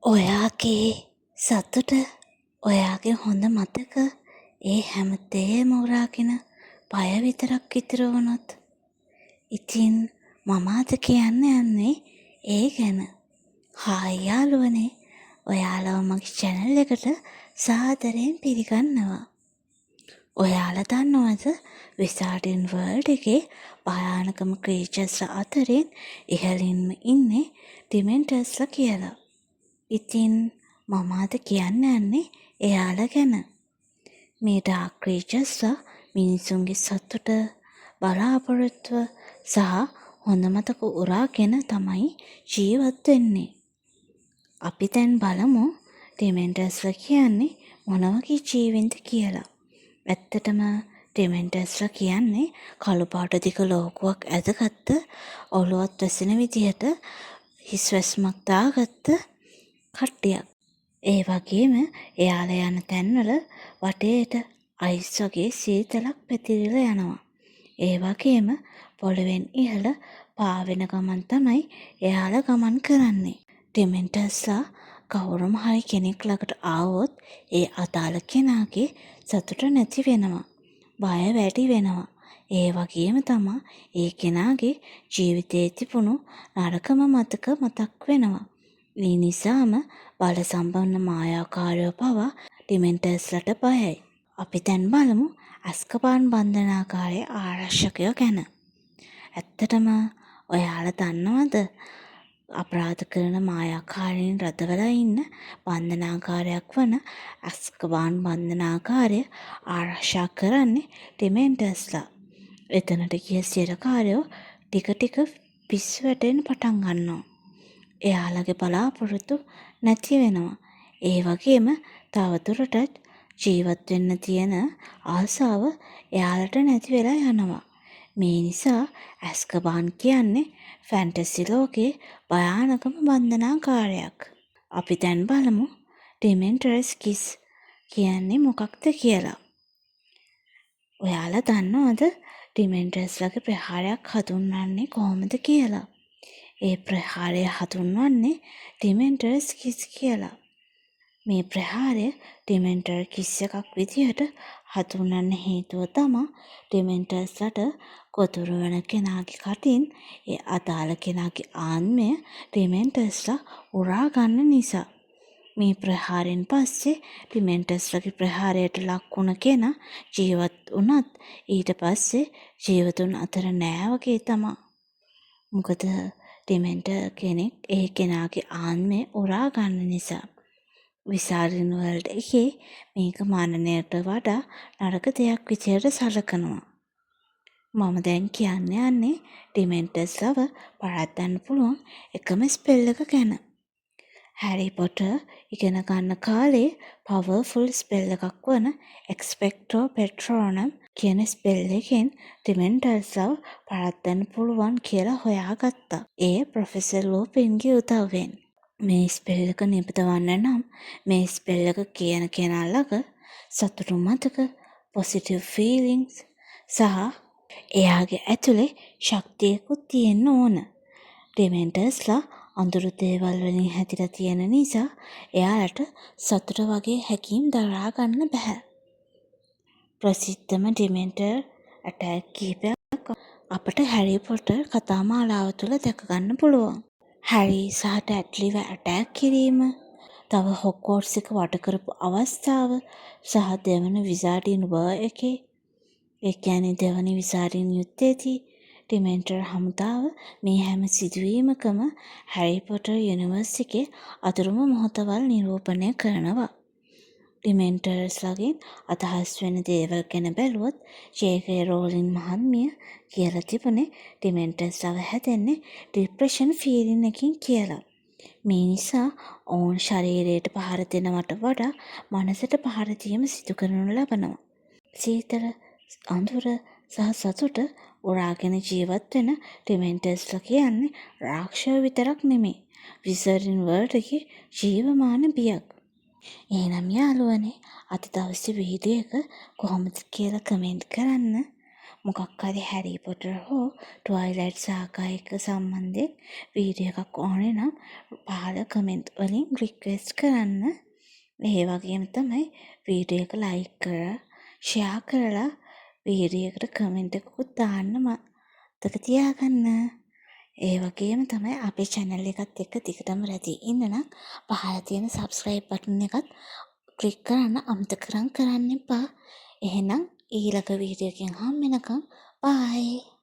ඔයාගේ සතුට ඔයාගේ හොඳ මතක ඒ හැමදේම උරාගෙන බය විතරක් ඉතුරු වුණොත් ඉතින් මම අද කියන්න යන්නේ ඒ ගැන. හායි යාළුවනේ, ඔයාලව මගේ channel එකට සාදරයෙන් පිළිගන්නවා. ඔයාලා දන්නවද Wizard World එකේ භයානකම ක්‍රීචර්ස්ලා අතරින් ඉහළින්ම ඉන්නේ ඩිමෙන්ටර්ස්ලා කියලා. ඉතින් මම අද කියන්න යන්නේ එයාලා ගැන. මේ ඩාර්ක් ක්‍රීචර්ස්ලා මිනිසුන්ගේ සතුට, බලාපොරොත්තුව සහ හොඳ මතක උරාගෙන තමයි ජීවත් වෙන්නේ. අපි දැන් බලමු ඩිමෙන්ටර්ස්ලා කියන්නේ මොන වගේ ජීවින්ද කියලා. ඇත්තටම ඩිමෙන්ටර්ස්ලා කියන්නේ කළු පාට දිග ලෝකුවක් ඇදගත්ත, ඔළුවත් වැසෙන විදිහට හිස් වැස්මක් දාගත්ත කට්ටියක්. ඒ වගේම එයාලා යන තැන්වල වටේට අයිස් වගේ සීතලක් පැතිරිලා යනවා. ඒ වගේම පොළවෙන් ඉහළ පාවෙන ගමන් තමයි එයාලා ගමන් කරන්නේ. ඩිමෙන්ටර්ස්ලා කවුරුම හරි කෙනෙක් ළඟට ආවොත් ඒ අදාළ කෙනාගේ සතුට නැති වෙනවා. බය වැඩි වෙනවා. ඒ වගේම තමයි ඒ කෙනාගේ ජීවිතයේ තිබුණු නරකම මතක මතක් වෙනවා. ඒ නිසාම බල සම්පන්න මායාකාරයෝ පවා ඩිමෙන්ටර්ස්ලට බයයි. අපි දැන් බලමු අස්කබාන් බන්ධනාගාරයේ ආරක්ෂකයෝ ගැන. ඇත්තටම ඔයාලා දන්නවද අපරාධ කරන මායාකාරීන් රැඳවලා ඉන්න බන්ධනාගාරයක් වන අස්කබාන් බන්ධනාගාරය ආරක්ෂා කරන්නේ ඩිමෙන්ටර්ස්ලා. එතනට ගිය සිරකාරයෝ ටික ටික පිස්සු වැටෙන්න පටන් ගන්නවා. එයාලගේ බලාපොරොත්තු නැති වෙනවා. ඒ වගේම තවදුරටත් ජීවත් වෙන්න තියෙන ආසාව එයාලට නැති වෙලා යනවා. මේ නිසා ඇස්කබාන් කියන්නේ ෆැන්ටසි ලෝකයේ භයානකම බන්ධනාගාරයක්. අපි දැන් බලමු ඩිමෙන්ටර්ස් කිස් කියන්නේ මොකක්ද කියලා. ඔයාලා දන්නවද ඩිමෙන්ටර්ස්ලගේ ප්‍රහාරයක් හඳුන්වන්නේ කොහොමද කියලා? ඒ ප්‍රහාරය හඳුන්වන්නේ ඩිමෙන්ටර්ස් කිස් කියලා. මේ ප්‍රහාරය ඩිමෙන්ටර් කිස් එකක් විදිහට හඳුන්වන්න හේතුව තමයි ඩිමෙන්ටර්ස්ලට ගොදුරු වෙන කෙනාගේ කටින් ඒ අදාළ කෙනාගේ ආත්මය ඩිමෙන්ටර්ස්ලා උරා ගන්න නිසා. මේ ප්‍රහාරයෙන් පස්සේ ඩිමෙන්ටර්ස්ලගේ ප්‍රහාරයට ලක් වුණ කෙනා ජීවත් වුණත් ඊට පස්සේ ජීවතුන් අතර නෑ වගේ තමයි. මොකද ඩිමෙන්ටර් කෙනෙක් ඒ කෙනාගේ ආත්මය උරා ගන්න නිසා. Wizard World එකේ මේක මරණයට වඩා නරක දෙයක් විදියට සලකනවා. මම දැන් කියන්න යන්නේ ඩිමෙන්ටර්ස්ලව පරද්දන්න පුළුවන් එකම ස්පෙල් එක ගැන. හැරි පොටර් ඉගෙන ගන්න කාලේ පවර්ෆුල් ස්පෙල් එකක් වන එක්ස්පෙක්ටෝ පෙට්‍රෝනම් කියන ස්පෙල් එකෙන් ඩිමෙන්ටර්ස්ලව පරද්දන්න පුළුවන් කියලා හොයාගත්තා. ඒ ප්‍රොෆෙසර් ලූපින්ගේ උදව්වෙන්. මේ ස්පෙල් එක නිපදවන්න නම් මේ ස්පෙල් එක කියන කෙනා ළඟ සතුටු මතක, පොසිටිව් ෆීලිංග්ස් සහ එයාගේ ඇතුලේ ශක්තියකුත් තියෙන්න ඕන. ඩිමෙන්ටර්ස්ලා අඳුරු දේවල් වලින් හැදිලා තියෙන නිසා එයාලට සතුට වගේ හැකීම් දරා ගන්න බෑ. ප්‍රසිද්ධම ඩිමෙන්ටර් ඇටැක් කිහිපයක් අපට හැරි පොටර් කතා මාලාව තුළ දැක ගන්න පුළුවන්. හැරි සහ ඩැඩ්ලිව ඇටැක් කිරීම, තව හොග්වර්ට්ස් එක වට කරපු අවස්ථාව සහ දෙවන විසාර්ඩ් වර් එකේ, ඒ කියන්නේ දෙවන විසාර්ඩ් යුද්ධයේදී ඩිමෙන්ටර් හමුදාව මේ හැම සිදුවීමකම හැරි පොටර් යුනිවර්ස් එකේ අතුරුම මොහොතවල් නිරූපණය කරනවා. ඩිමෙන්ටර්ස්ලගෙන් අදහස් වෙන දේවල් ගැන බැලුවොත් ජේ.කේ රෝලින් මහත්මිය කියලා තිබුණේ ඩිමෙන්ටර්ස්ලව හැදෙන්නේ ડિප්‍රෙෂන් ෆීලින් එකකින් කියලා. මේ නිසා ඔවුන් ශරීරයට පහර දෙනවට වඩා මනසට පහර දීම සිදු කරනු ලබනවා. සීතල, අඳුර සහ සතුට උරාගෙන ජීවත් වෙන ඩිමෙන්ටර්ස්ලා කියන්නේ රාක්ෂය විතරක් නෙමෙයි. විසර්ඩ් වර්ල්ඩ් එකේ ජීවමාන බියක්. එහෙනම් යාළුවනේ අද දවසේ වීඩියෝ එක කොහොමද කියලා කමෙන්ට් කරන්න. මොකක් හරි හැරි පොටර් හෝ ට්වයිලයිට් සාකා එක්ක සම්බන්ධයෙන් වීඩියෝ එකක් ඕනේ නම් පහළ කමෙන්ට් වලින් රික්වෙස්ට් කරන්න. ඒ වගේම තමයි වීඩියෝ එක ලයික් කරලා ෂෙයා කරලා වීඩියෝ එකට කමෙන්ට් එකකුත් දාන්න මතක තියාගන්න. ඒ වගේම තමයි අපේ channel එකත් එක්ක දිගටම රැඳී ඉන්න නම් පහළ තියෙන subscribe button එකත් ක්ලික් කරන්න අමතක කරන්න එපා. එහෙනම් ඊළඟ වීඩියෝ එකකින් හම්බ වෙනකම් bye.